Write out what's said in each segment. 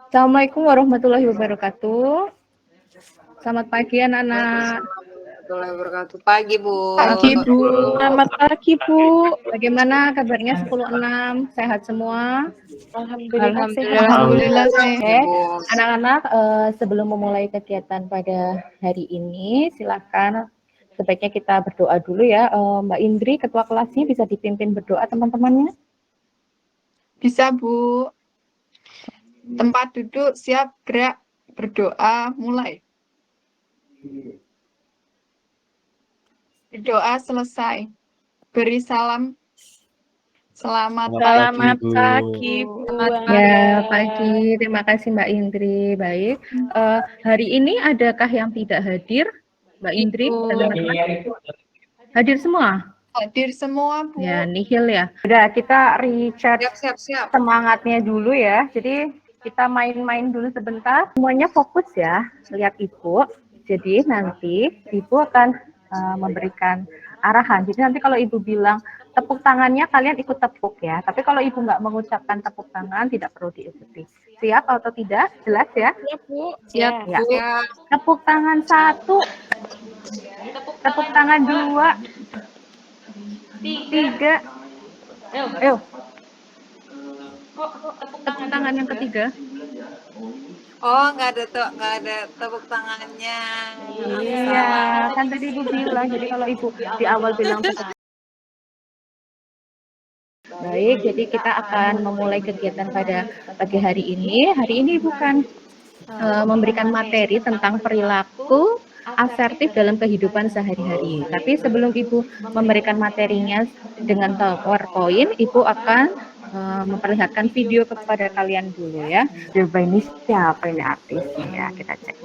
Assalamualaikum warahmatullahi wabarakatuh. Selamat pagi anak-anak. Warahmatullahi wabarakatuh. Pagi, Bu. Pagi, Bu. Selamat pagi, Bu. Bagaimana kabarnya 10.6? Sehat semua? Alhamdulillah sehat. Oke, anak-anak, sebelum memulai kegiatan pada hari ini, silakan sebaiknya kita berdoa dulu ya. Mbak Indri, ketua kelasnya, bisa dipimpin berdoa teman-temannya? Bisa, Bu. Tempat duduk, siap, gerak, berdoa, mulai. Berdoa selesai. Beri salam. Selamat pagi, Bu. Ya, pagi. Terima kasih Mbak Indri. Baik. Hari ini adakah yang tidak hadir? Mbak Indri dan teman-teman? Hadir semua? Hadir semua, Bu. Ya, nihil ya. Udah, kita recharge Siap. semangatnya dulu ya. Jadi kita main-main dulu sebentar. Semuanya fokus ya, lihat Ibu. Jadi nanti Ibu akan memberikan arahan. Jadi nanti kalau Ibu bilang tepuk tangannya, kalian ikut tepuk ya. Tapi kalau Ibu nggak mengucapkan tepuk tangan, tidak perlu diikuti. Siap atau tidak? Jelas ya? Siap, Bu. Ya. Tepuk tangan 1, tepuk tangan 2, 3. Ayo. Tepuk tangan yang ketiga. Oh, nggak ada tepuk tangannya. Iya, kan tadi Ibu bilang. Jadi kalau Ibu di awal bilang tepuk. Baik, jadi kita akan memulai kegiatan pada pagi hari ini. Hari ini bukan memberikan materi tentang perilaku asertif dalam kehidupan sehari-hari. Tapi sebelum Ibu memberikan materinya dengan PowerPoint, Ibu akan memperlihatkan video kepada kalian dulu ya. Coba ini siapa ini artisnya ya, kita cek.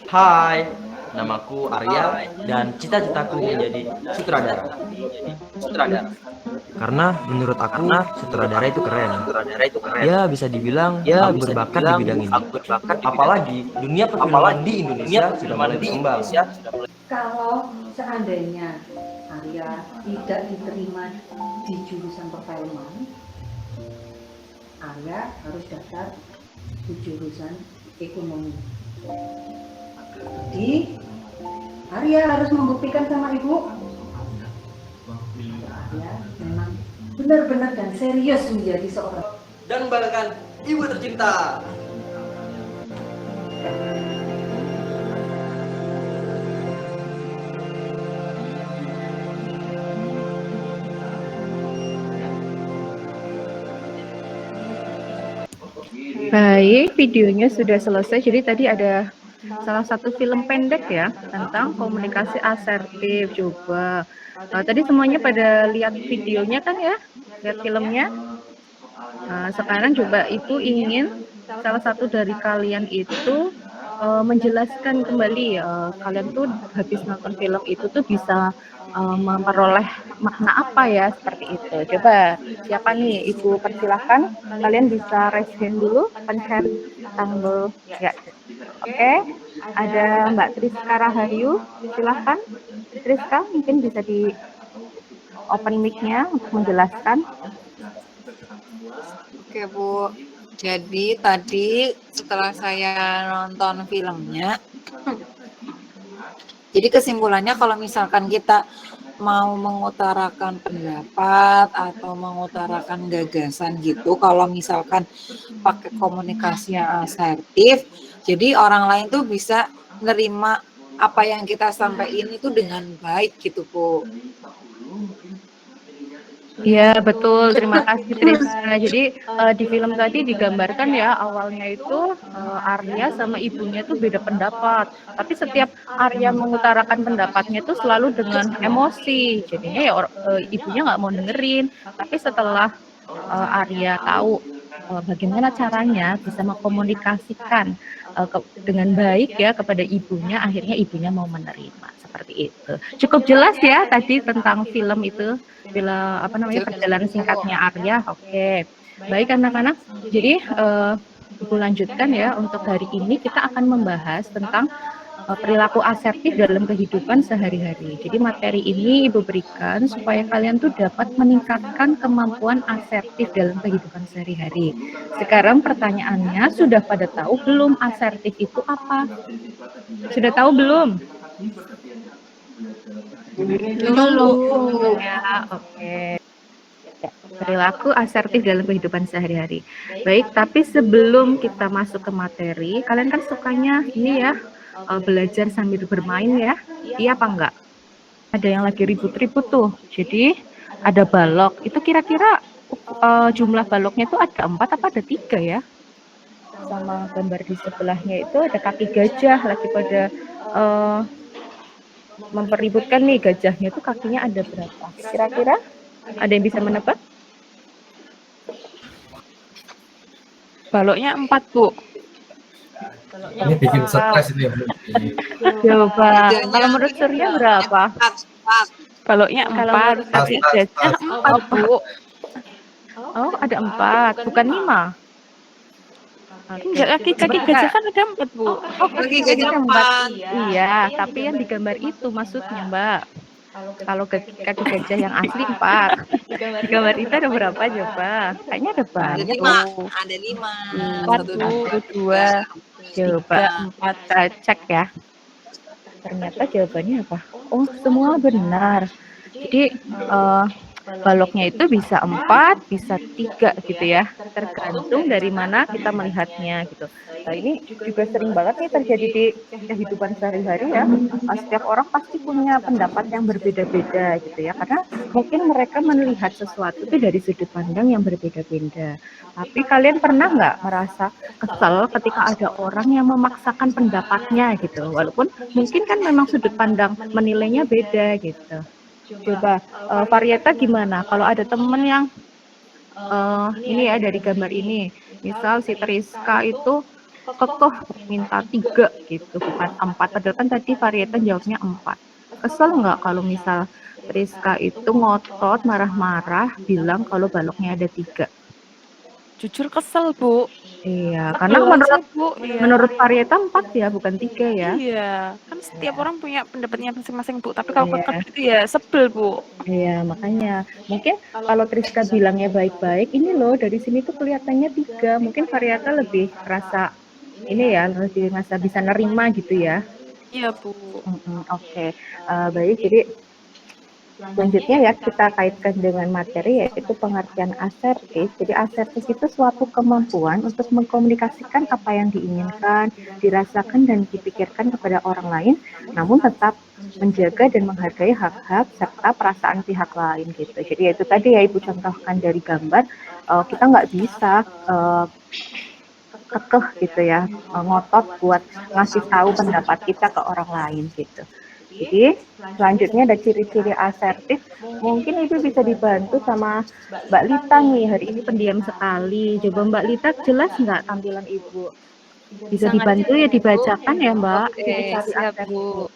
Hai, namaku Arya dan cita-citaku menjadi sutradara. Karena menurut aku sutradara itu keren. Ya bisa dibilang aku berbakat di bidang ini. Apalagi dunia perfilman di Indonesia sudah mulai berkembang. Kalau seandainya Arya tidak diterima di jurusan perfilman, Arya harus daftar di jurusan ekonomi. Jadi Arya harus membuktikan sama Ibu Arya memang benar-benar dan serius menjadi seorang Dan membanggakan ibu tercinta. Baik, videonya sudah selesai. Jadi tadi ada salah satu film pendek ya tentang komunikasi asertif. Coba tadi semuanya pada lihat videonya kan ya, lihat filmnya. Sekarang coba Ibu ingin salah satu dari kalian itu menjelaskan kembali kalian tuh habis nonton film itu tuh bisa memperoleh makna apa ya, seperti itu. Coba siapa nih, Ibu persilahkan, kalian bisa raise hand dulu, pencet tombol ya. Oke, ada Mbak Triska Rahayu, silahkan Triska, mungkin bisa di open mic-nya untuk menjelaskan. Oke, Bu. Jadi tadi setelah saya nonton filmnya, jadi kesimpulannya kalau misalkan kita mau mengutarakan pendapat atau mengutarakan gagasan gitu, kalau misalkan pakai komunikasi yang asertif, jadi orang lain tuh bisa nerima apa yang kita sampaikan itu dengan baik gitu, Bu. Iya betul, terima kasih Triska. Jadi di film tadi digambarkan ya awalnya itu Arya sama ibunya tuh beda pendapat. Tapi setiap Arya mengutarakan pendapatnya itu selalu dengan emosi. Jadinya ya ibunya nggak mau dengerin. Tapi setelah Arya tahu bagaimana caranya bisa mengkomunikasikan dengan baik ya kepada ibunya, akhirnya ibunya mau menerima, seperti itu. Cukup jelas ya tadi tentang film itu, bila apa namanya perjalanan singkatnya Arya. Oke, baik anak-anak. Jadi Ibu lanjutkan ya, untuk hari ini kita akan membahas tentang perilaku asertif dalam kehidupan sehari-hari. Jadi materi ini Ibu berikan supaya kalian tuh dapat meningkatkan kemampuan asertif dalam kehidupan sehari-hari. Sekarang pertanyaannya, sudah pada tahu belum asertif itu apa? Sudah tahu belum? Belum. Ya, oke. Perilaku asertif dalam kehidupan sehari-hari. Baik, tapi sebelum kita masuk ke materi, kalian kan sukanya ini ya, belajar sambil bermain ya. Iya apa enggak? Ada yang lagi ribut-ribut tuh. Jadi ada balok. Itu kira-kira jumlah baloknya itu ada 4 apa ada 3 ya? Sama gambar di sebelahnya itu ada kaki gajah lagi pada mempeributkan nih, gajahnya itu kakinya ada berapa? Kira-kira ada yang bisa menebak? Baloknya 4, Bu. Ini bikin stres ini. Coba. Kalau menurut Surya berapa? Baloknya 4, kaki gajah 4, Bu. Oh, ada 4, bukan 5. Enggak, kaki gajah kan ada 4, Bu. Oh, kaki gajah 4. Iya, tapi yang digambar itu maksudnya, Mbak. Kalau kaki gajah yang asli 4. Di gambar itu ada berapa coba? Kayaknya ada banyak. Ada 5. 1, 2, Coba 4. kita cek ya. Ternyata jawabannya apa? Oh, semua benar. Jadi baloknya itu bisa 4, bisa 3 gitu ya. Tergantung dari mana kita melihatnya gitu. Nah, ini juga sering banget nih terjadi di kehidupan sehari-hari ya. Setiap orang pasti punya pendapat yang berbeda-beda gitu ya. Karena mungkin mereka melihat sesuatu itu dari sudut pandang yang berbeda-beda. Tapi kalian pernah nggak merasa kesel ketika ada orang yang memaksakan pendapatnya gitu? Walaupun mungkin kan memang sudut pandang menilainya beda gitu. Coba Varieta gimana? Kalau ada temen yang ini ya dari gambar ini, misal si Triska itu kekeh minta 3 gitu, bukan 4. Padahal kan tadi Varieta jawabnya 4. Kesel nggak kalau misal Triska itu ngotot marah-marah bilang kalau baloknya ada 3? Jujur kesel, Bu. Iya, karena menurut Varieta 4 ya, bukan 3 ya. Iya, kan setiap orang punya pendapatnya masing-masing, Bu. Tapi kalau kekeh itu ya sebel, Bu. Iya, makanya mungkin kalau Triska bilangnya baik-baik, ini loh dari sini tuh kelihatannya 3. Mungkin Varieta lebih rasa ini ya, lebih rasa bisa nerima gitu ya. Iya, Bu. Oke. Baik, jadi selanjutnya ya kita kaitkan dengan materi yaitu pengertian asertif. Jadi asertif itu suatu kemampuan untuk mengkomunikasikan apa yang diinginkan, dirasakan dan dipikirkan kepada orang lain, namun tetap menjaga dan menghargai hak-hak serta perasaan pihak lain gitu. Jadi itu tadi ya Ibu contohkan dari gambar, kita nggak bisa kekeh gitu ya, ngotot buat ngasih tahu pendapat kita ke orang lain gitu. Jadi selanjutnya ada ciri-ciri asertif. Mungkin itu bisa dibantu sama Mbak Lita nih, hari ini pendiam sekali. Coba Mbak Lita jelas nggak tampilan Ibu? Bisa dibantu ya dibacakan ya Mbak. Oke, siap Bu.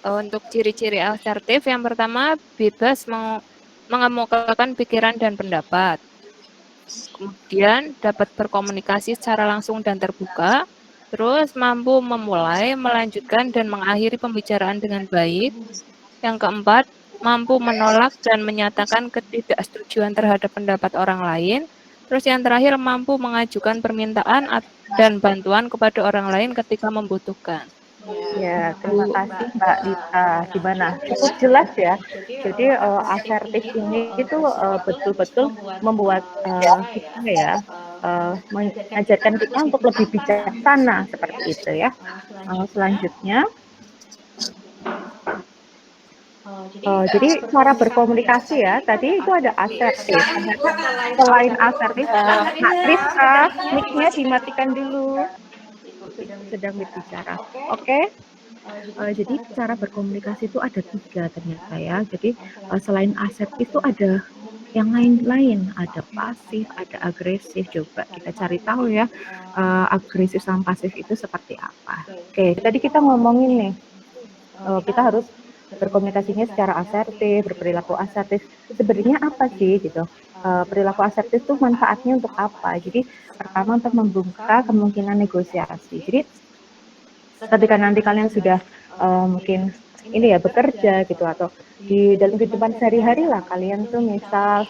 Untuk ciri-ciri asertif yang pertama bebas mengemukakan pikiran dan pendapat. Kemudian dapat berkomunikasi secara langsung dan terbuka. Terus mampu memulai, melanjutkan, dan mengakhiri pembicaraan dengan baik. Yang keempat, mampu menolak dan menyatakan ketidaksetujuan terhadap pendapat orang lain. Terus yang terakhir, mampu mengajukan permintaan dan bantuan kepada orang lain ketika membutuhkan. Ya, terima kasih Mbak Lita. Gimana? Cukup jelas ya. Jadi asertif ini itu betul-betul membuat kita ya mengajarkan kita untuk lebih bijaksana seperti itu ya. Selanjutnya, jadi cara berkomunikasi ya. Tadi itu ada asertif. Selain asertif, Triska, mic-nya dimatikan dulu. Sedang berbicara. Oke. Jadi cara berkomunikasi itu ada 3 ternyata ya. Jadi selain asertif itu ada yang lain-lain, ada pasif, ada agresif. Coba kita cari tahu ya, agresif sama pasif itu seperti apa. Oke, tadi kita ngomongin nih, kita harus berkomunikasinya secara asertif, berperilaku asertif. Sebenarnya apa sih gitu? Perilaku asertif itu manfaatnya untuk apa? Jadi pertama untuk membuka kemungkinan negosiasi. Jadi Ketika nanti kalian sudah mungkin ini ya bekerja gitu, atau di dalam kehidupan sehari-hari lah, kalian tuh misal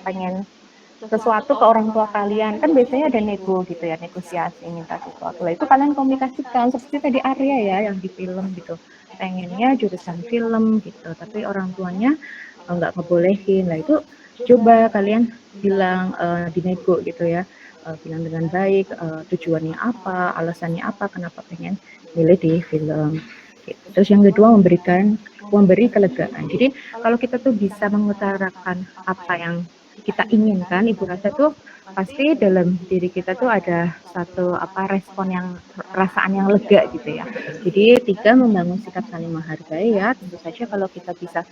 pengen sesuatu ke orang tua kalian, kan biasanya ada nego gitu ya, negosiasi minta sesuatu lah, itu kalian komunikasikan seperti tadi Arya ya yang di film gitu, pengennya jurusan film gitu tapi orang tuanya nggak ngebolehin lah, itu coba kalian bilang di nego gitu ya, bilang dengan baik tujuannya apa, alasannya apa, kenapa pengen milih di film gitu. Terus yang kedua memberi kelegaan. Jadi kalau kita tuh bisa mengutarakan apa yang kita inginkan, Ibu rasa tuh pasti dalam diri kita tuh ada satu respon yang perasaan yang lega gitu ya. Jadi 3, membangun sikap saling menghargai ya. Tentu saja kalau kita bisa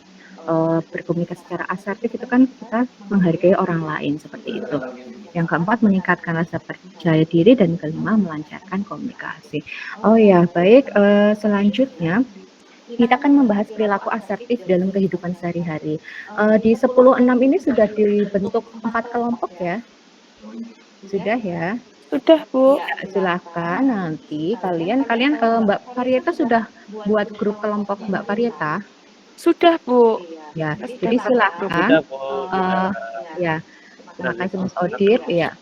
berkomunikasi secara asertif itu kan kita menghargai orang lain seperti itu. Yang keempat, meningkatkan rasa percaya diri, dan kelima, melancarkan komunikasi. Oh ya, baik, selanjutnya kita akan membahas perilaku asertif dalam kehidupan sehari-hari. Di 10.6 ini sudah dibentuk 4 kelompok ya? Sudah ya? Sudah, Bu. Ya, silakan nanti kalian Mbak Parieta sudah buat grup kelompok Mbak Parieta? Sudah, Bu. Ya, jadi silakan. Ya, terima kasih Mas Odit. Ya,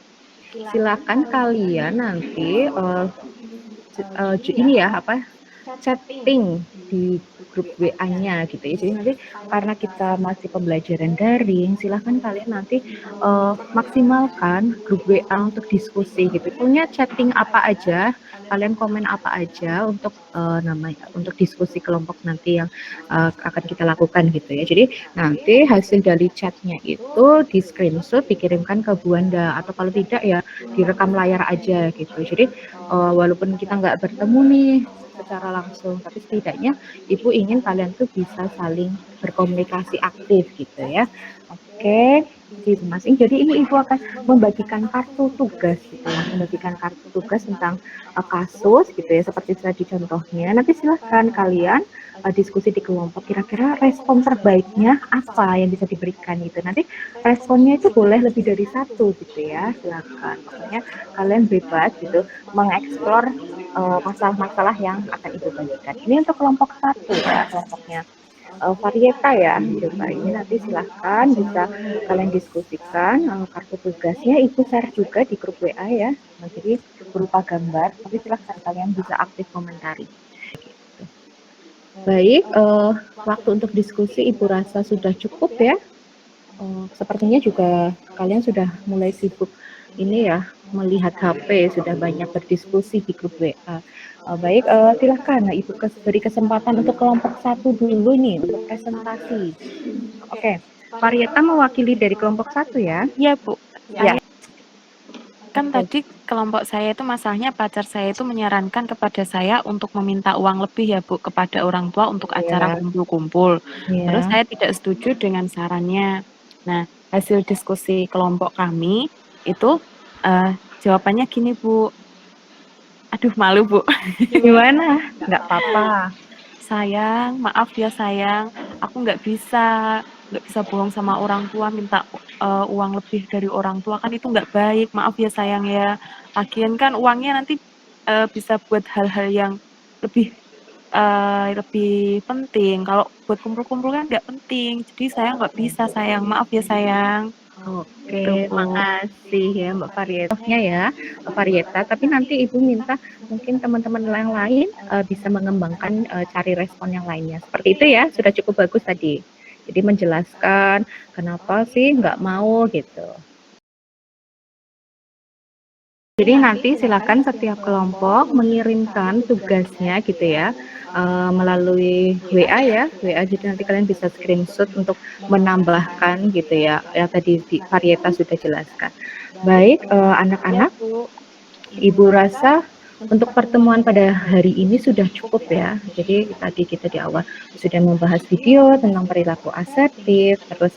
silakan kalian nanti ini ya chatting di grup WA-nya gitu ya. Jadi nanti karena kita masih pembelajaran daring, silahkan kalian nanti maksimalkan grup WA untuk diskusi gitu. Punya chatting apa aja, kalian komen apa aja untuk untuk diskusi kelompok nanti yang akan kita lakukan gitu ya. Jadi nanti hasil dari chatnya itu di screenshot dikirimkan ke Bu Wanda, atau kalau tidak ya direkam layar aja gitu. Jadi walaupun kita nggak bertemu nih secara langsung, tapi setidaknya Ibu ingin kalian tuh bisa saling berkomunikasi aktif gitu ya. Oke, masing-masing. Jadi ini Ibu akan membagikan kartu tugas gitu ya, membagikan kartu tugas tentang kasus gitu ya, seperti tadi contohnya. Nanti silahkan kalian diskusi di kelompok, kira-kira respon terbaiknya apa yang bisa diberikan gitu. Nanti responnya itu boleh lebih dari 1 gitu ya, silahkan. Pokoknya kalian bebas gitu mengeksplor masalah-masalah yang akan Ibu bagikan. Ini untuk kelompok 1 ya, kelompoknya Parieta ya. Coba ini nanti silahkan bisa kalian diskusikan kartu tugasnya, Ibu share juga di grup WA ya. Nah, jadi berupa gambar, tapi silahkan kalian bisa aktif komentari. Gitu. Baik, waktu untuk diskusi Ibu rasa sudah cukup ya. Sepertinya juga kalian sudah mulai sibuk ini ya, melihat HP, sudah banyak berdiskusi di grup WA. Baik, silakan Ibu beri kesempatan untuk kelompok 1 dulu nih untuk presentasi. Oke, Parieta mewakili dari kelompok 1 ya? Iya, Bu. Ya. Kan tadi kelompok saya itu masalahnya pacar saya itu menyarankan kepada saya untuk meminta uang lebih ya, Bu, kepada orang tua untuk acara kumpul-kumpul. Terus saya tidak setuju dengan sarannya. Nah, hasil diskusi kelompok kami itu jawabannya gini, Bu. Aduh, malu, Bu. Gimana? Nggak apa-apa. Sayang, maaf ya sayang, aku nggak bisa bohong sama orang tua, minta uang lebih dari orang tua, kan itu nggak baik. Maaf ya sayang ya. Lagian kan uangnya nanti bisa buat hal-hal yang lebih penting. Kalau buat kumpul-kumpul kan nggak penting. Jadi saya nggak bisa sayang. Maaf ya sayang. Oke, makasih ya Mbak Parieta ya, Mbak Parieta. Tapi nanti Ibu minta mungkin teman-teman yang lain bisa mengembangkan cari respon yang lainnya. Seperti itu ya, sudah cukup bagus tadi. Jadi menjelaskan kenapa sih nggak mau gitu. Jadi nanti silakan setiap kelompok mengirimkan tugasnya gitu ya, melalui WA ya, WA. Jadi nanti kalian bisa screenshot untuk menambahkan gitu ya, yang tadi Parieta sudah jelaskan. Baik, anak-anak, Ibu rasa untuk pertemuan pada hari ini sudah cukup ya. Jadi tadi kita di awal sudah membahas video tentang perilaku asertif, terus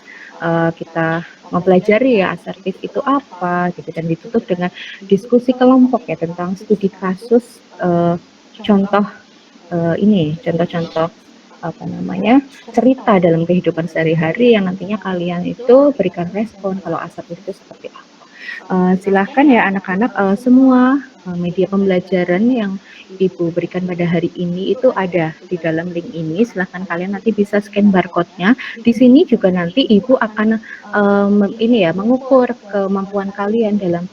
kita mempelajari ya asertif itu apa gitu, dan ditutup dengan diskusi kelompok ya tentang studi kasus, contoh contoh-contoh cerita dalam kehidupan sehari-hari yang nantinya kalian itu berikan respon kalau asertif itu seperti apa. Silahkan ya anak-anak semua media pembelajaran yang Ibu berikan pada hari ini itu ada di dalam link ini. Silahkan kalian nanti bisa scan barcode-nya. Di sini juga nanti Ibu akan mengukur kemampuan kalian dalam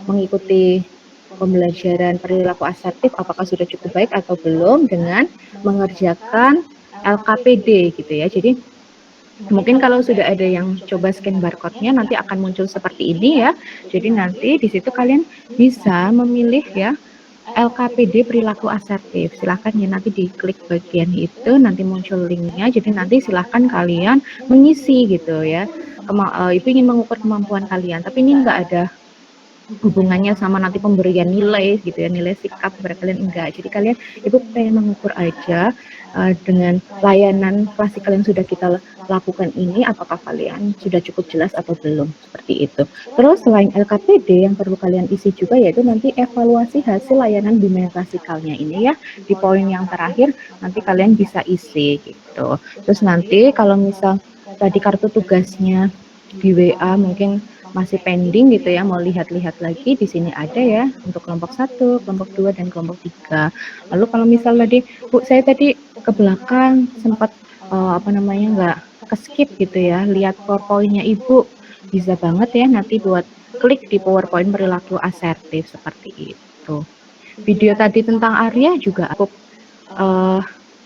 mengikuti pembelajaran perilaku asertif apakah sudah cukup baik atau belum dengan mengerjakan LKPD gitu ya. Jadi mungkin kalau sudah ada yang coba scan barcode-nya nanti akan muncul seperti ini ya. Jadi nanti di situ kalian bisa memilih ya LKPD perilaku asertif. Silahkan ya nanti diklik bagian itu nanti muncul linknya. Jadi nanti silahkan kalian mengisi gitu ya. Ibu ingin mengukur kemampuan kalian, tapi ini enggak ada hubungannya sama nanti pemberian nilai gitu ya, nilai sikap kepada kalian enggak. Jadi kalian Ibu pengen mengukur aja dengan layanan klasik kalian sudah kita lakukan ini apakah kalian sudah cukup jelas atau belum, seperti itu. Terus selain LKPD yang perlu kalian isi juga yaitu nanti evaluasi hasil layanan bimbingan klasikalnya ini ya, di poin yang terakhir nanti kalian bisa isi gitu. Terus nanti kalau misal tadi kartu tugasnya di WA mungkin masih pending gitu ya, mau lihat-lihat lagi di sini ada ya untuk kelompok 1, kelompok 2 dan kelompok 3. Lalu kalau misal tadi Bu saya tadi ke belakang sempat nggak ke-skip gitu ya, lihat PowerPoint-nya Ibu, bisa banget ya nanti buat klik di PowerPoint perilaku asertif seperti itu. Video tadi tentang Arya juga cukup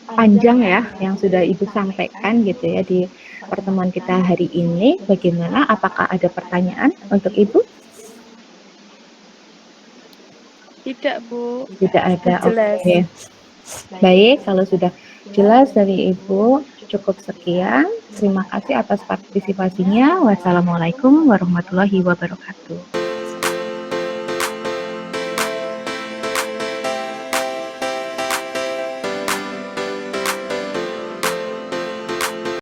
panjang ya yang sudah Ibu sampaikan gitu ya di pertemuan kita hari ini. Bagaimana? Apakah ada pertanyaan untuk Ibu? Tidak, Bu. Tidak ada. Jelas. Oke. Baik, kalau sudah jelas dari Ibu, cukup sekian. Terima kasih atas partisipasinya. Wassalamualaikum warahmatullahi wabarakatuh.